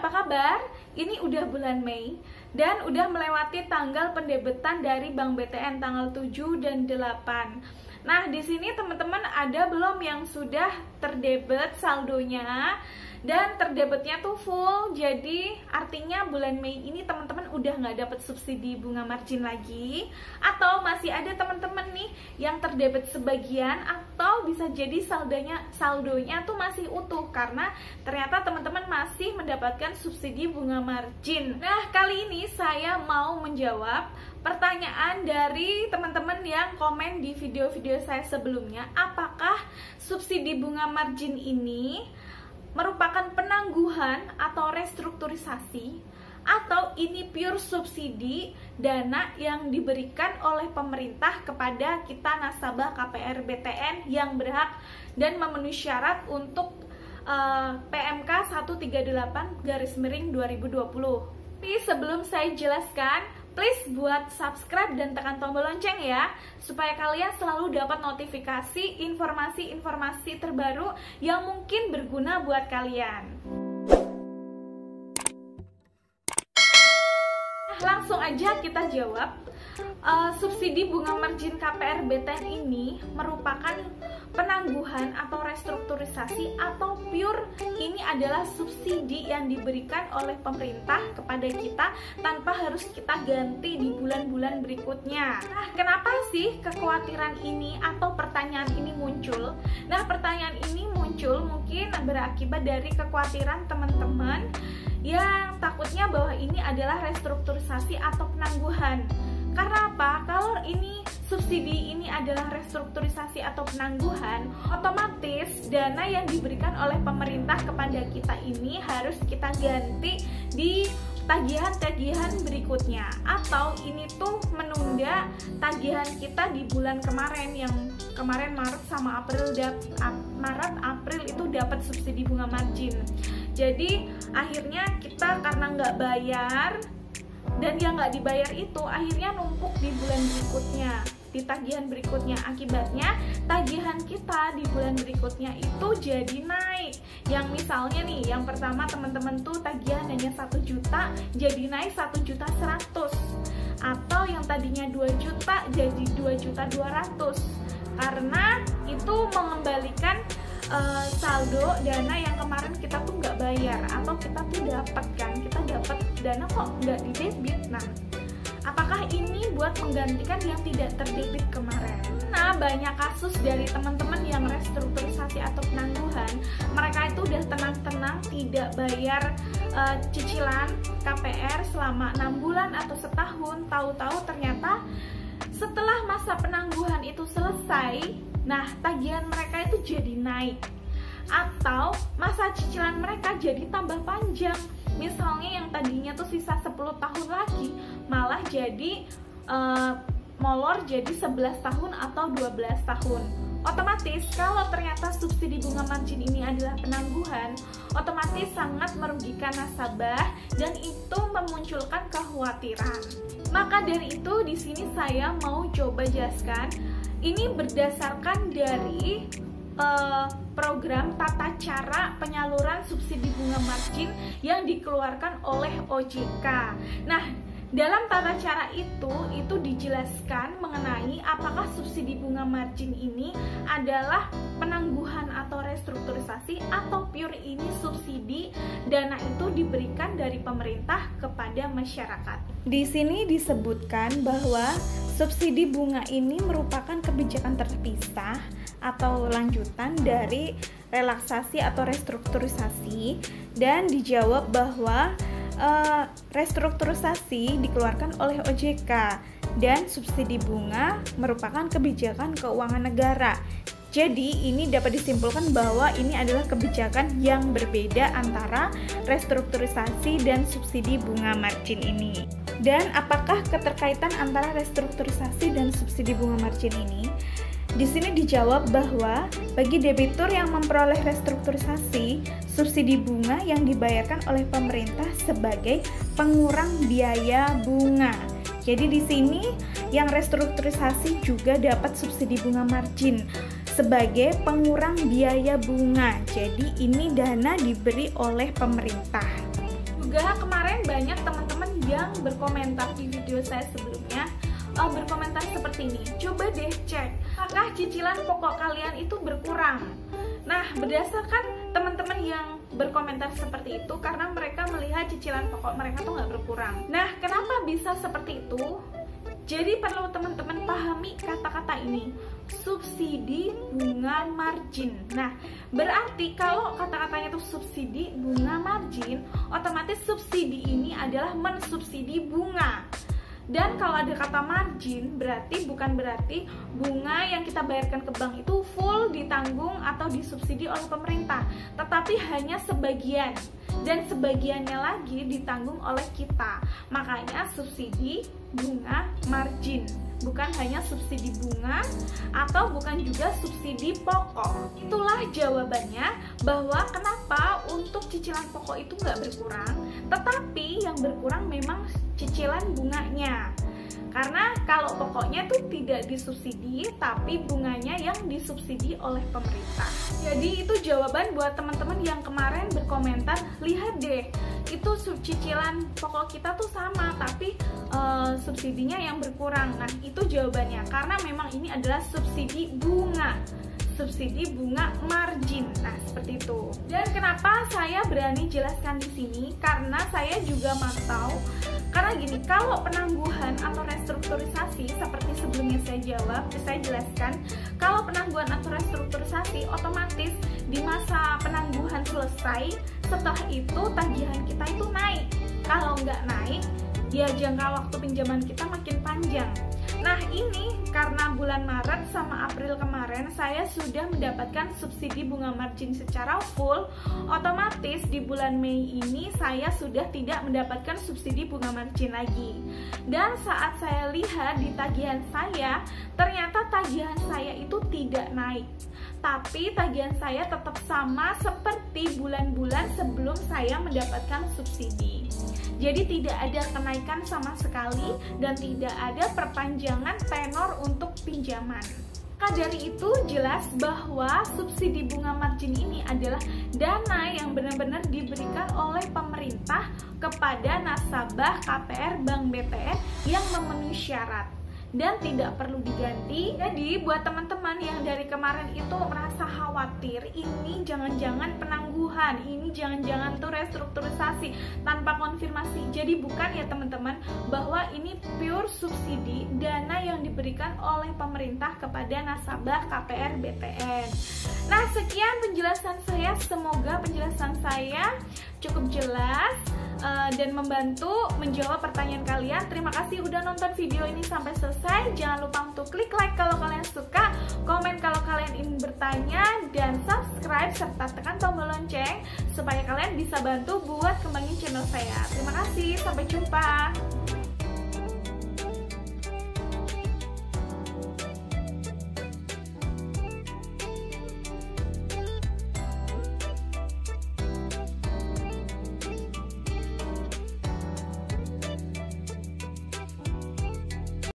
apa kabar? Ini udah bulan Mei dan udah melewati tanggal pendebetan dari Bank BTN tanggal 7 dan 8. Nah, di sini teman-teman ada belum yang sudah terdebet saldonya? Dan terdebetnya tuh full, jadi artinya bulan Mei ini teman-teman udah nggak dapat subsidi bunga margin lagi, atau masih ada teman-teman nih yang terdebet sebagian, atau bisa jadi saldonya tuh masih utuh karena ternyata teman-teman masih mendapatkan subsidi bunga margin. Nah, kali ini saya mau menjawab pertanyaan dari teman-teman yang komen di video-video saya sebelumnya, apakah subsidi bunga margin ini merupakan penangguhan atau restrukturisasi, atau ini pure subsidi dana yang diberikan oleh pemerintah kepada kita nasabah KPR BTN yang berhak dan memenuhi syarat untuk PMK 138/2020. Tapi sebelum saya jelaskan, please buat subscribe dan tekan tombol lonceng ya, supaya kalian selalu dapat notifikasi informasi-informasi terbaru yang mungkin berguna buat kalian. Langsung aja kita jawab. Subsidi bunga margin KPR BTN ini merupakan penangguhan atau restrukturisasi, atau pure ini adalah subsidi yang diberikan oleh pemerintah kepada kita tanpa harus kita ganti di bulan-bulan berikutnya. Nah, kenapa sih kekhawatiran ini atau pertanyaan ini muncul? Nah, pertanyaan ini muncul mungkin berakibat dari kekhawatiran teman-teman yang takutnya bahwa ini adalah restrukturisasi atau penangguhan. Karena apa? Kalau ini subsidi ini adalah restrukturisasi atau penangguhan, otomatis dana yang diberikan oleh pemerintah kepada kita ini harus kita ganti di tagihan-tagihan berikutnya, atau ini tuh menunda tagihan kita di bulan kemarin, yang kemarin Maret sama April itu dapat subsidi bunga margin. Jadi akhirnya kita karena nggak bayar, dan yang nggak dibayar itu akhirnya numpuk di bulan berikutnya, di tagihan berikutnya. Akibatnya tagihan kita di bulan berikutnya itu jadi naik. Yang misalnya nih, yang pertama teman-teman tuh tagihan hanya 1 juta jadi naik 1.100.000, atau yang tadinya 2 juta jadi 2.200.000, karena itu mengembalikan saldo dana yang kemarin kita tuh nggak bayar, atau kita tuh dapat dana kok nggak didebit. Nah, apakah ini buat menggantikan yang tidak terdebit kemarin? Nah, banyak kasus dari teman-teman yang restrukturisasi atau penangguhan, mereka itu udah tenang-tenang tidak bayar cicilan KPR selama 6 bulan atau setahun, tahu-tahu ternyata setelah masa penangguhan itu selesai, nah tagihan mereka itu jadi naik, atau masa cicilan mereka jadi tambah panjang. Misalnya yang tadinya tuh sisa 10 tahun lagi, malah jadi molor jadi 11 tahun atau 12 tahun. Otomatis kalau ternyata subsidi bunga margin ini adalah penangguhan, otomatis sangat merugikan nasabah dan itu memunculkan kekhawatiran. Maka dari itu di sini saya mau coba jelaskan. Ini berdasarkan dari program tata cara penyaluran subsidi bunga margin yang dikeluarkan oleh OJK. Nah, dalam tata cara itu dijelaskan mengenai apakah subsidi bunga margin ini adalah penangguhan atau restrukturisasi, atau pure ini subsidi dana itu diberikan dari pemerintah kepada masyarakat. Di sini disebutkan bahwa subsidi bunga ini merupakan kebijakan terpisah atau lanjutan dari relaksasi atau restrukturisasi, dan dijawab bahwa restrukturisasi dikeluarkan oleh OJK dan subsidi bunga merupakan kebijakan keuangan negara. Jadi ini dapat disimpulkan bahwa ini adalah kebijakan yang berbeda antara restrukturisasi dan subsidi bunga margin ini. Dan apakah keterkaitan antara restrukturisasi dan subsidi bunga margin ini? Di sini dijawab bahwa bagi debitur yang memperoleh restrukturisasi, subsidi bunga yang dibayarkan oleh pemerintah sebagai pengurang biaya bunga. Jadi di sini yang restrukturisasi juga dapat subsidi bunga margin sebagai pengurang biaya bunga. Jadi ini dana diberi oleh pemerintah. juga kemarin banyak teman-teman yang berkomentar di video saya sebelumnya, berkomentar seperti ini. Coba deh cek, apakah cicilan pokok kalian itu berkurang? Nah, berdasarkan teman-teman yang berkomentar seperti itu, karena mereka melihat cicilan pokok mereka tuh nggak berkurang. Nah, kenapa bisa seperti itu? Jadi perlu teman-teman pahami kata-kata ini, subsidi bunga margin. Nah, berarti kalau kata-katanya itu subsidi bunga margin, otomatis subsidi ini adalah mensubsidi bunga. Dan kalau ada kata margin, bukan berarti bunga yang kita bayarkan ke bank itu full ditanggung atau disubsidi oleh pemerintah, tetapi hanya sebagian, dan sebagiannya lagi ditanggung oleh kita. Makanya subsidi bunga margin, bukan hanya subsidi bunga atau bukan juga subsidi pokok. Itulah jawabannya bahwa kenapa untuk cicilan pokok itu nggak berkurang, tetapi yang berkurang memang cicilan bunganya. Karena kalau pokoknya tuh tidak disubsidi, tapi bunganya yang disubsidi oleh pemerintah. Jadi itu jawaban buat teman-teman yang kemarin berkomentar, lihat deh, itu cicilan pokok kita tuh sama, tapi subsidinya yang berkurang. Nah, itu jawabannya, karena memang ini adalah subsidi bunga. Subsidi bunga margin. Nah, seperti itu. Dan kenapa saya berani jelaskan di sini? Karena saya juga mantau. Karena gini, kalau penangguhan atau restrukturisasi seperti sebelumnya saya jelaskan, kalau penangguhan atau restrukturisasi otomatis di masa penangguhan selesai, setelah itu tagihan kita itu naik. Kalau nggak naik, ya jangka waktu pinjaman kita makin panjang. Nah, ini karena bulan Maret sama April kemarin saya sudah mendapatkan subsidi bunga margin secara full, otomatis di bulan Mei ini saya sudah tidak mendapatkan subsidi bunga margin lagi. Dan saat saya lihat di tagihan saya, ternyata tagihan saya itu tidak naik, tapi tagihan saya tetap sama seperti bulan-bulan sebelum saya mendapatkan subsidi. Jadi tidak ada kenaikan sama sekali dan tidak ada perpanjangan tenor untuk pinjaman. Maka dari itu jelas bahwa subsidi bunga margin ini adalah dana yang benar-benar diberikan oleh pemerintah kepada nasabah KPR Bank BTN yang memenuhi syarat dan tidak perlu diganti. Jadi buat teman-teman yang dari kemarin itu merasa khawatir, ini jangan-jangan penangguhan, ini jangan-jangan tuh restrukturisasi tanpa konfirmasi. Jadi bukan ya teman-teman, bahwa ini pure subsidi, dana yang diberikan oleh pemerintah kepada nasabah KPR BTN. Nah, sekian penjelasan saya, semoga penjelasan saya cukup jelas dan membantu menjawab pertanyaan kalian. Terima kasih udah nonton video ini sampai selesai. Jangan lupa untuk klik like kalau kalian suka, komen kalau kalian ingin bertanya, dan subscribe serta tekan tombol lonceng supaya kalian bisa bantu buat kembangin channel saya. Terima kasih, sampai jumpa.